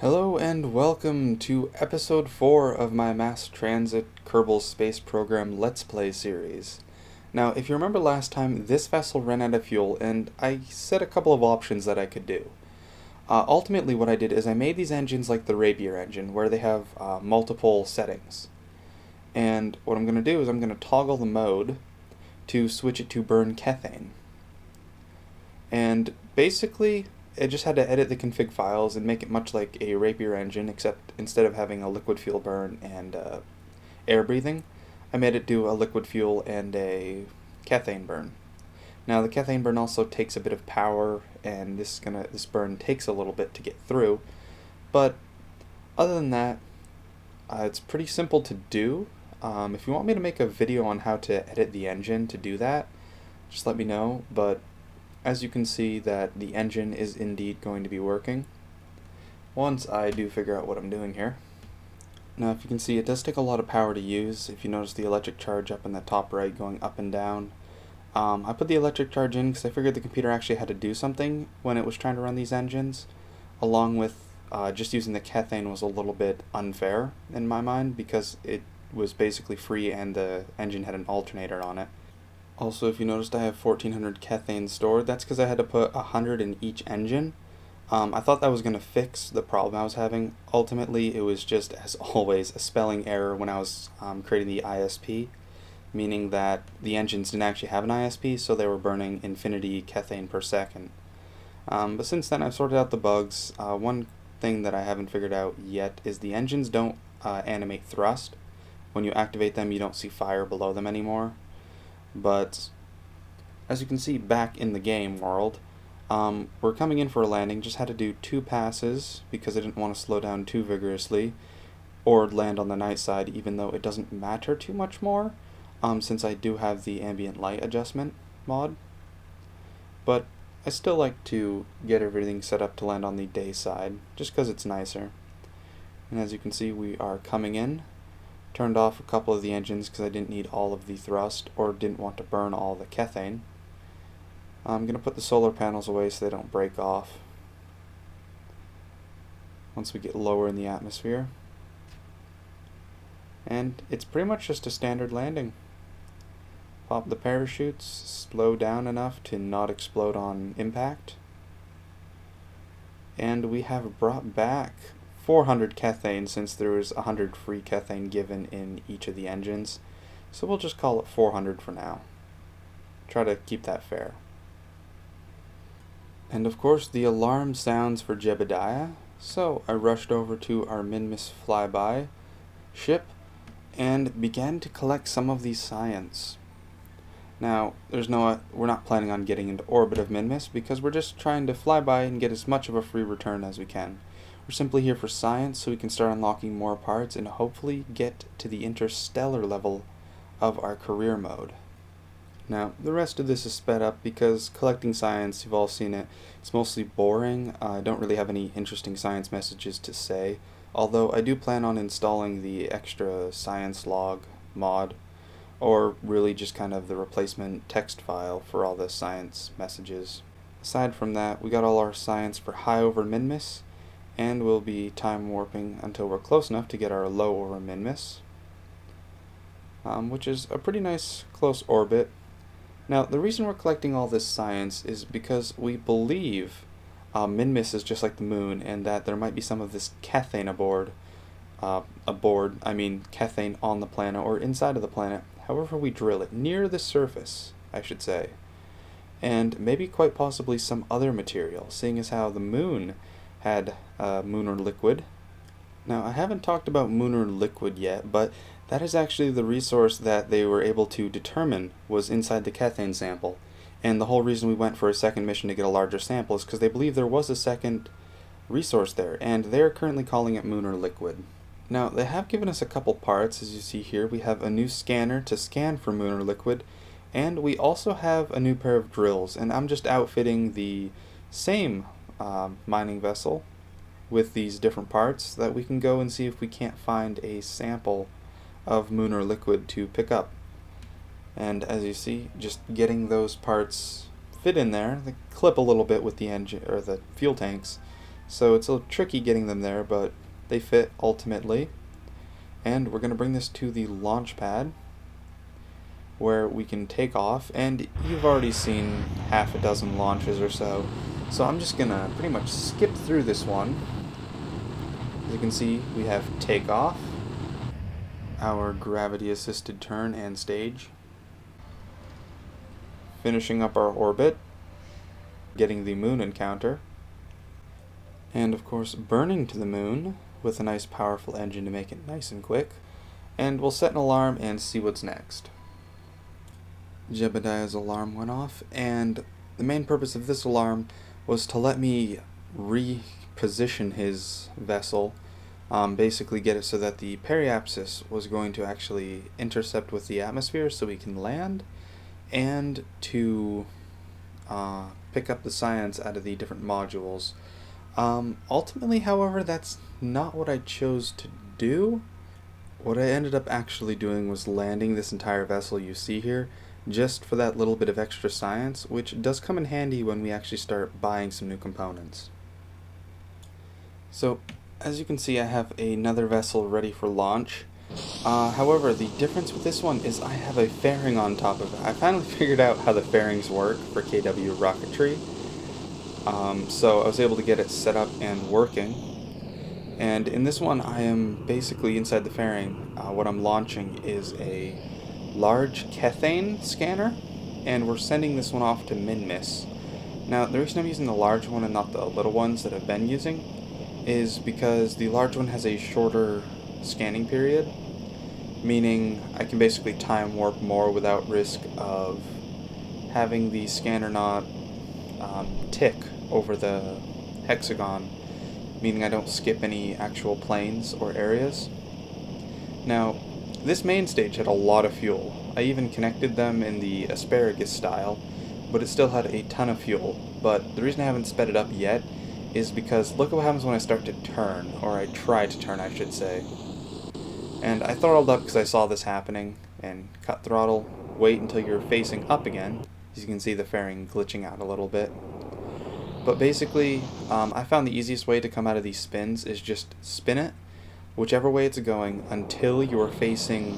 Hello and welcome to episode 4 of my Mass Transit Kerbal Space Program Let's Play series. Now, if you remember last time, this vessel ran out of fuel and I set a couple of options that I could do. Ultimately, what I did is I made these engines like the Rapier engine, where they have multiple settings. And what I'm going to do is I'm going to toggle the mode to switch it to burn kethane. And basically, I just had to edit the config files and make it much like a Rapier engine, except instead of having a liquid fuel burn and air breathing, I made it do a liquid fuel and a kethane burn. Now the kethane burn also takes a bit of power, and this burn takes a little bit to get through, but other than that, it's pretty simple to do. If you want me to make a video on how to edit the engine to do that, just let me know, but as you can see that the engine is indeed going to be working once I do figure out what I'm doing here. Now if you can see, it does take a lot of power to use. If you notice the electric charge up in the top right going up and down, I put the electric charge in because I figured the computer actually had to do something when it was trying to run these engines, along with just using the kethane was a little bit unfair in my mind because it was basically free and the engine had an alternator on it. Also, if you noticed, I have 1400 kethane stored. That's because I had to put 100 in each engine. I thought that was going to fix the problem I was having. Ultimately, it was just, as always, a spelling error when I was creating the ISP, meaning that the engines didn't actually have an ISP, so they were burning infinity kethane per second. But since then, I've sorted out the bugs. One thing that I haven't figured out yet is the engines don't animate thrust. When you activate them, you don't see fire below them anymore. But as you can see back in the game world, we're coming in for a landing. Just had to do 2 passes because I didn't want to slow down too vigorously or land on the night side, even though it doesn't matter too much more since I do have the ambient light adjustment mod. But I still like to get everything set up to land on the day side just because it's nicer. And as you can see, we are coming in. Turned off a couple of the engines because I didn't need all of the thrust or didn't want to burn all the kethane. I'm going to put the solar panels away so they don't break off once we get lower in the atmosphere. And it's pretty much just a standard landing. Pop the parachutes, slow down enough to not explode on impact. And we have brought back 400 kethane since there was 100 free kethane given in each of the engines, so we'll just call it 400 for now. Try to keep that fair. And of course the alarm sounds for Jebediah, so I rushed over to our Minmus flyby ship and began to collect some of the science. Now, we're not planning on getting into orbit of Minmus because we're just trying to fly by and get as much of a free return as we can. We're simply here for science so we can start unlocking more parts and hopefully get to the interstellar level of our career mode. Now, the rest of this is sped up because collecting science, you've all seen it, it's mostly boring. I don't really have any interesting science messages to say, although I do plan on installing the extra science log mod, or really just kind of the replacement text file for all the science messages. Aside from that, we got all our science for high over Minmus, and we'll be time warping until we're close enough to get our low over Minmus, which is a pretty nice close orbit. Now, the reason we're collecting all this science is because we believe Minmus is just like the moon, and that there might be some of this kethane kethane on the planet or inside of the planet, however we drill it, near the surface, I should say. And maybe quite possibly some other material, seeing as how the moon had lunar liquid. Now, I haven't talked about lunar liquid yet, but that is actually the resource that they were able to determine was inside the kethane sample. And the whole reason we went for a second mission to get a larger sample is because they believe there was a second resource there, and they're currently calling it lunar liquid. Now, they have given us a couple parts. As you see here, we have a new scanner to scan for lunar liquid, and we also have a new pair of drills, and I'm just outfitting the same mining vessel with these different parts that we can go and see if we can't find a sample of lunar liquid to pick up. And as you see, just getting those parts fit in there, they clip a little bit with the engine or the fuel tanks, So it's a little tricky getting them there, but they fit ultimately. And we're going to bring this to the launch pad where we can take off, and you've already seen half a dozen launches or so. So I'm just going to pretty much skip through this one. As you can see, we have takeoff, our gravity-assisted turn and stage, finishing up our orbit, getting the moon encounter, and of course burning to the moon with a nice powerful engine to make it nice and quick. And we'll set an alarm and see what's next. Jebediah's alarm went off, and the main purpose of this alarm was to let me reposition his vessel, basically get it so that the periapsis was going to actually intercept with the atmosphere so we can land, and to pick up the science out of the different modules. Ultimately, however, that's not what I chose to do. What I ended up actually doing was landing this entire vessel you see here, just for that little bit of extra science, which does come in handy when we actually start buying some new components. So, as you can see, I have another vessel ready for launch. However, the difference with this one is I have a fairing on top of it. I finally figured out how the fairings work for KW rocketry. So I was able to get it set up and working. And in this one, I am basically inside the fairing. What I'm launching is a large kethane scanner, and we're sending this one off to Minmus. Now, the reason I'm using the large one and not the little ones that I've been using is because the large one has a shorter scanning period, meaning I can basically time warp more without risk of having the scanner not tick over the hexagon, meaning I don't skip any actual planes or areas. Now, this main stage had a lot of fuel. I even connected them in the asparagus style, but it still had a ton of fuel. But the reason I haven't sped it up yet is because look at what happens when I start to turn, or I try to turn, I should say. And I throttled up because I saw this happening, and cut throttle, wait until you're facing up again. As you can see, the fairing glitching out a little bit. But basically, I found the easiest way to come out of these spins is just spin it, whichever way it's going, until you're facing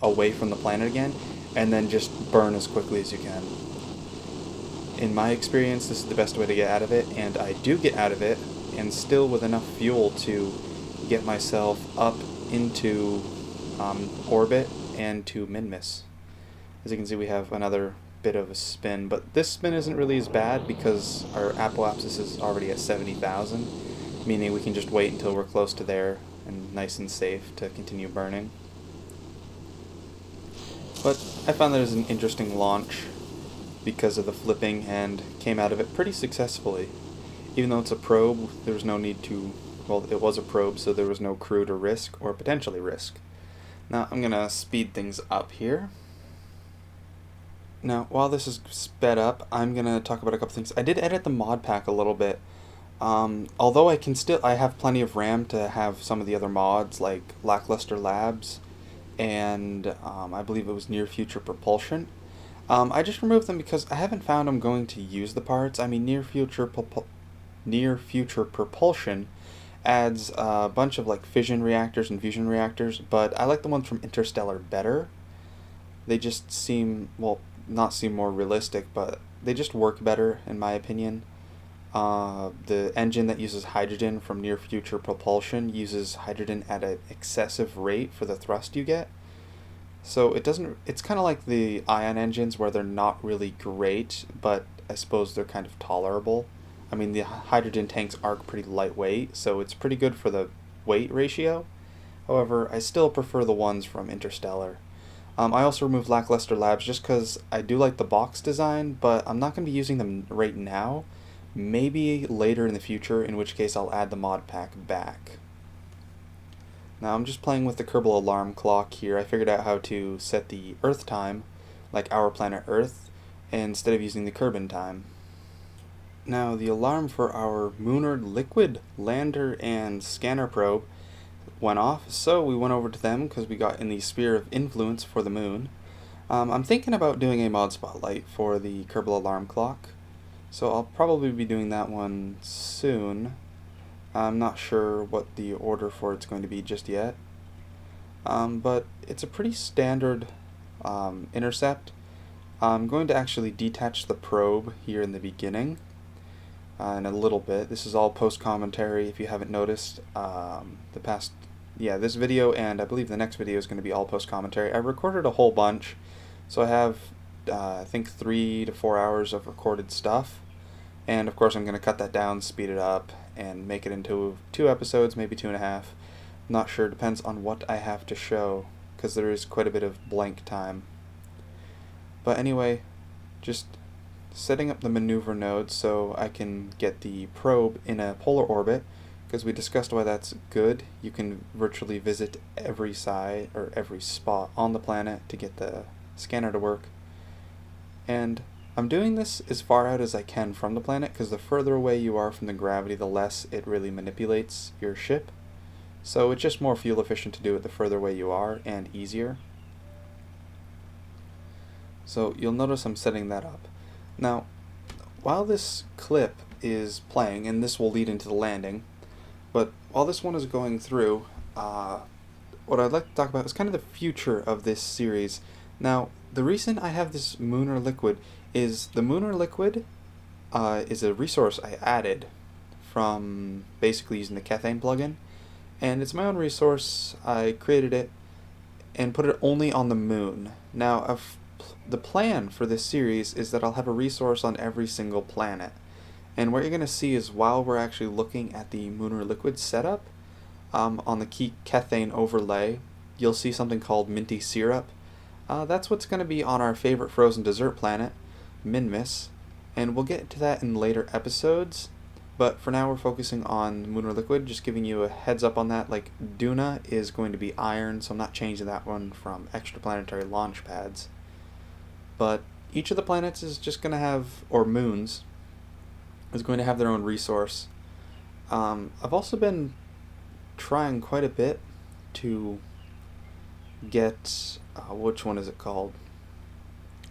away from the planet again, and then just burn as quickly as you can. In my experience, this is the best way to get out of it, and I do get out of it, and still with enough fuel to get myself up into orbit and to Minmus. As you can see, we have another bit of a spin, but this spin isn't really as bad because our apoapsis is already at 70,000, meaning we can just wait until we're close to there and nice and safe to continue burning. But I found that it was an interesting launch because of the flipping, and came out of it pretty successfully. Even though it's a probe, there was no need to, well, it was a probe, so there was no crew to risk, or potentially risk. Now I'm going to speed things up here. Now, while this is sped up, I'm going to talk about a couple things. I did edit the mod pack a little bit. Although I have plenty of RAM to have some of the other mods, like Lackluster Labs, and I believe it was Near Future Propulsion. I just removed them because I haven't found I'm going to use the parts. I mean, Near Future Propulsion adds a bunch of like fission reactors and fusion reactors, but I like the ones from Interstellar better. They just seem, well, not seem more realistic, but they just work better in my opinion. The engine that uses hydrogen from Near Future Propulsion uses hydrogen at an excessive rate for the thrust you get. So it's kind of like the ion engines where they're not really great, but I suppose they're kind of tolerable. I mean, the hydrogen tanks are pretty lightweight, so it's pretty good for the weight ratio. However, I still prefer the ones from Interstellar. I also removed Lackluster Labs just because I do like the box design, but I'm not going to be using them right now. Maybe later in the future, in which case I'll add the mod pack back. Now I'm just playing with the Kerbal alarm clock here. I figured out how to set the Earth time, like our planet Earth, instead of using the Kerbin time. Now the alarm for our Lunar Liquid Lander and Scanner probe went off, so we went over to them because we got in the Sphere of Influence for the Moon. I'm thinking about doing a mod spotlight for the Kerbal alarm clock, so I'll probably be doing that one soon. I'm not sure what the order for it's going to be just yet, but it's a pretty standard intercept. I'm going to actually detach the probe here in the beginning in a little bit. This is all post-commentary if you haven't noticed. This video and I believe the next video is going to be all post-commentary. I recorded a whole bunch, so I have I think 3 to 4 hours of recorded stuff, and of course I'm going to cut that down, speed it up, and make it into 2 episodes, maybe 2.5. Not sure, depends on what I have to show, because there is quite a bit of blank time. But anyway, just setting up the maneuver node so I can get the probe in a polar orbit, because we discussed why that's good. You can virtually visit every side or every spot on the planet to get the scanner to work. And I'm doing this as far out as I can from the planet, because the further away you are from the gravity, the less it really manipulates your ship. So it's just more fuel efficient to do it the further away you are, and easier. So you'll notice I'm setting that up. Now, while this clip is playing, and this will lead into the landing, but while this one is going through, what I'd like to talk about is kind of the future of this series. Now, the reason I have this Lunar Liquid is the Lunar Liquid is a resource I added from basically using the kethane plugin, and it's my own resource. I created it and put it only on the moon. Now, the plan for this series is that I'll have a resource on every single planet. And what you're going to see is while we're actually looking at the Lunar Liquid setup, on the kethane overlay, you'll see something called minty syrup. That's what's going to be on our favorite frozen dessert planet, Minmus, and we'll get to that in later episodes. But for now we're focusing on Lunar Liquid, just giving you a heads up on that. Like, Duna is going to be iron, so I'm not changing that one from extraplanetary launch pads. But each of the planets is just going to have, or moons, is going to have their own resource. I've also been trying quite a bit to get, which one is it called?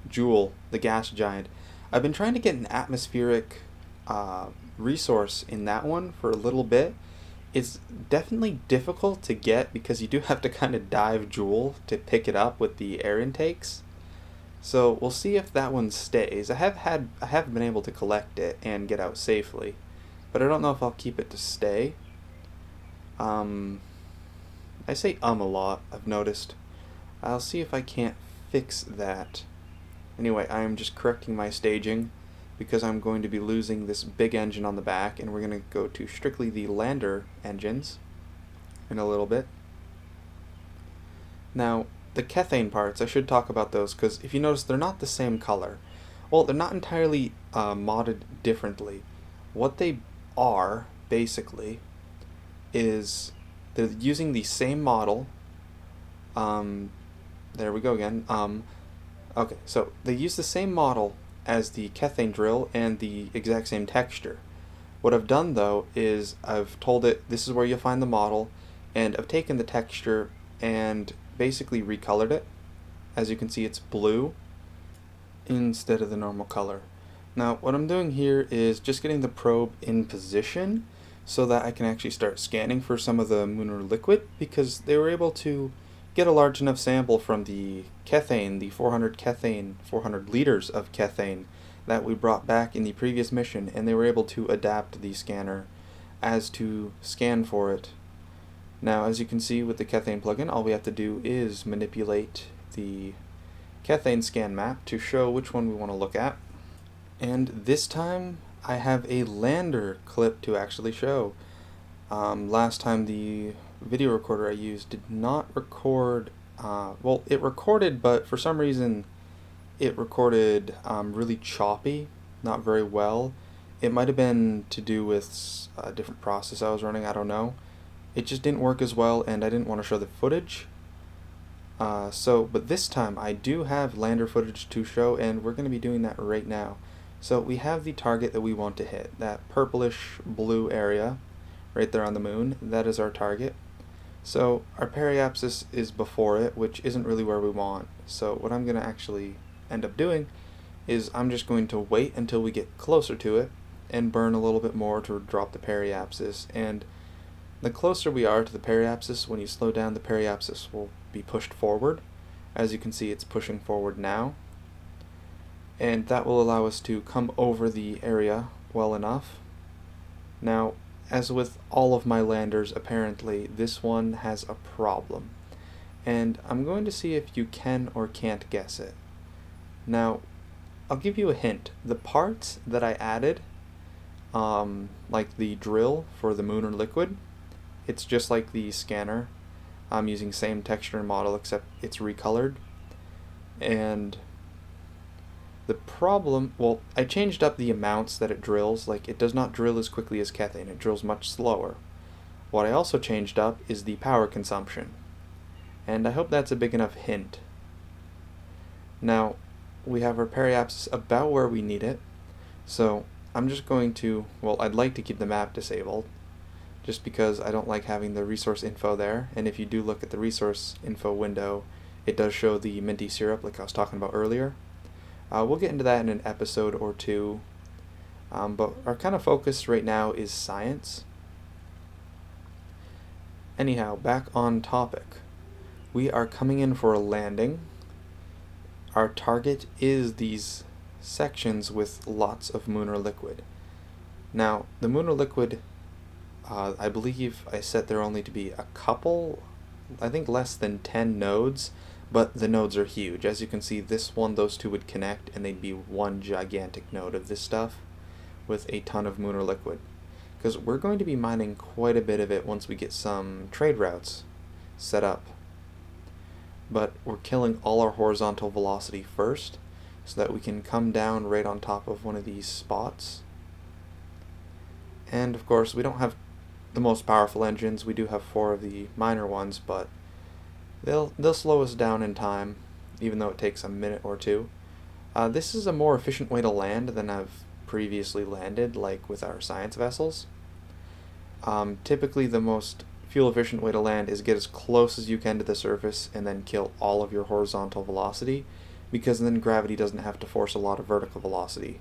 Joule, the gas giant. I've been trying to get an atmospheric resource in that one for a little bit. It's definitely difficult to get because you do have to kind of dive Joule to pick it up with the air intakes. So we'll see if that one stays. I have been able to collect it and get out safely, but I don't know if I'll keep it to stay. I say a lot, I've noticed. I'll see if I can't fix that. Anyway, I am just correcting my staging because I'm going to be losing this big engine on the back, and we're going to go to strictly the lander engines in a little bit. Now, the kethane parts, I should talk about those, because if you notice, they're not the same color. Well, they're not entirely modded differently. What they are, basically, is they're using the same model. There we go again. Okay, so they use the same model as the kethane drill and the exact same texture. What I've done, though, is I've told it this is where you'll find the model, and I've taken the texture and basically recolored it. As you can see, it's blue instead of the normal color. Now what I'm doing here is just getting the probe in position so that I can actually start scanning for some of the Lunar Liquid, because they were able to get a large enough sample from the kethane, the 400 liters of kethane that we brought back in the previous mission, and they were able to adapt the scanner as to scan for it. Now, as you can see with the kethane plugin, all we have to do is manipulate the kethane scan map to show which one we want to look at. And this time, I have a lander clip to actually show. Last time the video recorder I used did not record, well, it recorded, but for some reason it recorded really choppy, not very well. It might have been to do with a different process I was running, I don't know. It just didn't work as well, and I didn't want to show the footage. But this time I do have lander footage to show, and we're going to be doing that right now. So we have the target that we want to hit, that purplish blue area right there on the moon. That is our target. So our periapsis is before it, which isn't really where we want. So what I'm going to actually end up doing is I'm just going to wait until we get closer to it, and burn a little bit more to drop the periapsis, and the closer we are to the periapsis, when you slow down, the periapsis will be pushed forward. As you can see, it's pushing forward now, and that will allow us to come over the area well enough. Now, as with all of my landers, apparently, this one has a problem, and I'm going to see if you can or can't guess it. Now, I'll give you a hint. The parts that I added, like the drill for the Lunar Liquid, it's just like the scanner. I'm using same texture and model, except it's recolored. And the problem, well, I changed up the amounts that it drills. Like, it does not drill as quickly as kethane. It drills much slower. What I also changed up is the power consumption. And I hope that's a big enough hint. Now, we have our periapsis about where we need it. So I'm just going to, well, I'd like to keep the map disabled, just because I don't like having the resource info there. And if you do look at the resource info window, it does show the minty syrup like I was talking about earlier. We'll get into that in an episode or two, but our kind of focus right now is science. Anyhow, back on topic. We are coming in for a landing. Our target is these sections with lots of Lunar Liquid. Now, the Lunar Liquid, I believe I set there only to be a couple, I think less than 10 nodes, but the nodes are huge. As you can see, this one, those two would connect, and they'd be one gigantic node of this stuff with a ton of Lunar Liquid. Because we're going to be mining quite a bit of it once we get some trade routes set up. But we're killing all our horizontal velocity first, so that we can come down right on top of one of these spots. And of course, we don't have the most powerful engines. We do have 4 of the minor ones, but they'll slow us down in time, even though it takes a minute or two. This is a more efficient way to land than I've previously landed, like with our science vessels. Typically, the most fuel-efficient way to land is get as close as you can to the surface and then kill all of your horizontal velocity, because then gravity doesn't have to force a lot of vertical velocity.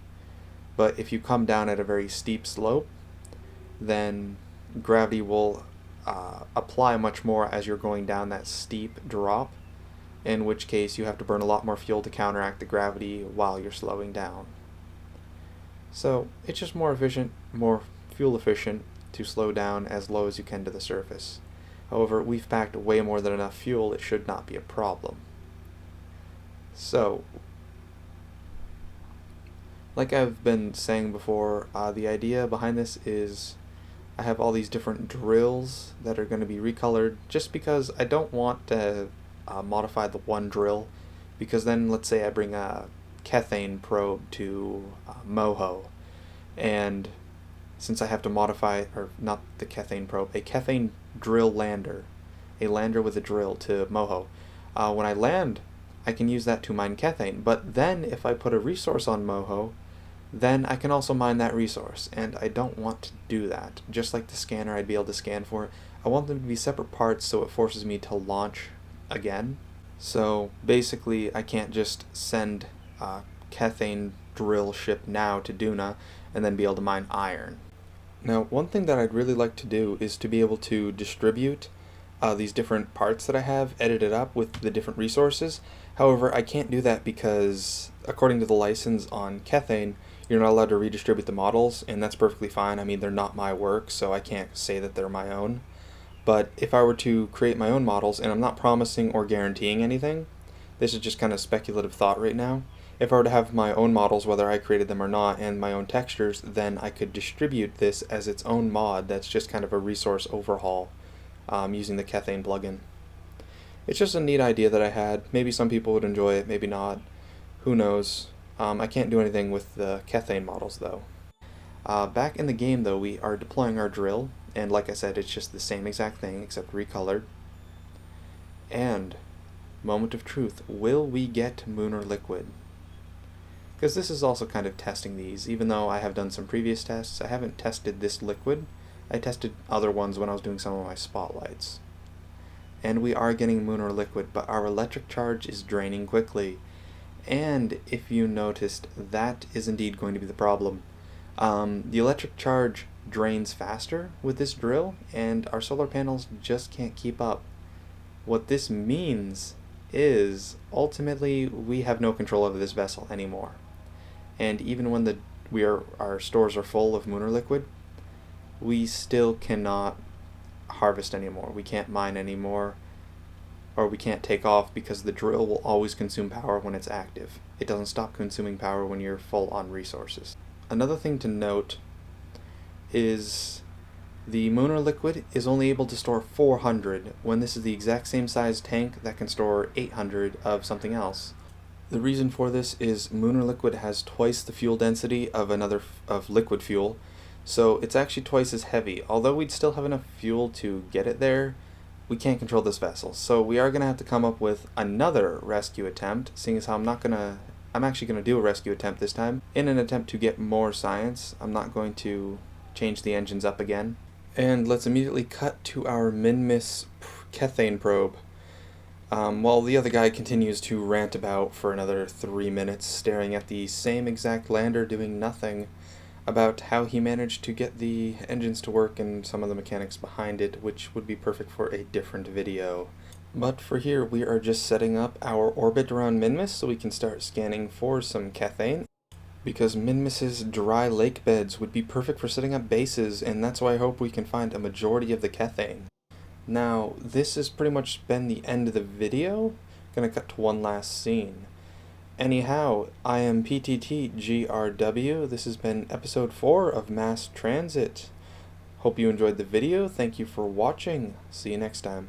But if you come down at a very steep slope, then gravity will apply much more as you're going down that steep drop, in which case you have to burn a lot more fuel to counteract the gravity while you're slowing down. So it's just more efficient, more fuel efficient to slow down as low as you can to the surface. However, we've packed way more than enough fuel. It should not be a problem. So, like I've been saying before, the idea behind this is I have all these different drills that are going to be recolored, just because I don't want to modify the one drill, because then let's say I bring a kethane probe to Moho, and since I have to modify, or not the kethane probe, a kethane drill lander, a lander with a drill to Moho, when I land, I can use that to mine kethane, but then if I put a resource on Moho, then I can also mine that resource, and I don't want to do that. Just like the scanner I'd be able to scan for it, I want them to be separate parts so it forces me to launch again. So basically I can't just send a kethane drill ship now to Duna and then be able to mine iron. Now, one thing that I'd really like to do is to be able to distribute these different parts that I have edited up with the different resources. However, I can't do that because, according to the license on kethane, you're not allowed to redistribute the models, and that's perfectly fine. I mean, they're not my work, so I can't say that they're my own. But if I were to create my own models, and I'm not promising or guaranteeing anything, this is just kind of speculative thought right now. If I were to have my own models, whether I created them or not, and my own textures, then I could distribute this as its own mod that's just kind of a resource overhaul using the kethane plugin. It's just a neat idea that I had. Maybe some people would enjoy it, maybe not. Who knows? I can't do anything with the kethane models, though. Back in the game, though, we are deploying our drill, and like I said, it's just the same exact thing, except recolored. And, moment of truth, will we get Lunar Liquid? Because this is also kind of testing these. Even though I have done some previous tests, I haven't tested this liquid. I tested other ones when I was doing some of my spotlights. And we are getting Lunar Liquid, but our electric charge is draining quickly. And if you noticed, that is indeed going to be the problem. The electric charge drains faster with this drill, and our solar panels just can't keep up. What this means is, ultimately, we have no control over this vessel anymore. And even when our stores are full of Lunar liquid, we still cannot harvest anymore. We can't mine anymore, or we can't take off because the drill will always consume power when it's active. It doesn't stop consuming power when you're full on resources. Another thing to note is the Lunar liquid is only able to store 400 when this is the exact same size tank that can store 800 of something else. The reason for this is Lunar liquid has twice the fuel density of liquid fuel, so it's actually twice as heavy. Although we'd still have enough fuel to get it there, we can't control this vessel. So we are going to have to come up with another rescue attempt, seeing as how I'm actually going to do a rescue attempt this time. In an attempt to get more science, I'm not going to change the engines up again. And let's immediately cut to our Minmus kethane probe. While the other guy continues to rant about for another 3 minutes, staring at the same exact lander doing nothing, about how he managed to get the engines to work and some of the mechanics behind it, which would be perfect for a different video. But for here, we are just setting up our orbit around Minmus so we can start scanning for some kethane, because Minmus's dry lake beds would be perfect for setting up bases, and that's why I hope we can find a majority of the kethane. Now, this has pretty much been the end of the video. Gonna cut to one last scene. Anyhow, I am PTTGRW. This has been episode 4 of Mass Transit. Hope you enjoyed the video. Thank you for watching. See you next time.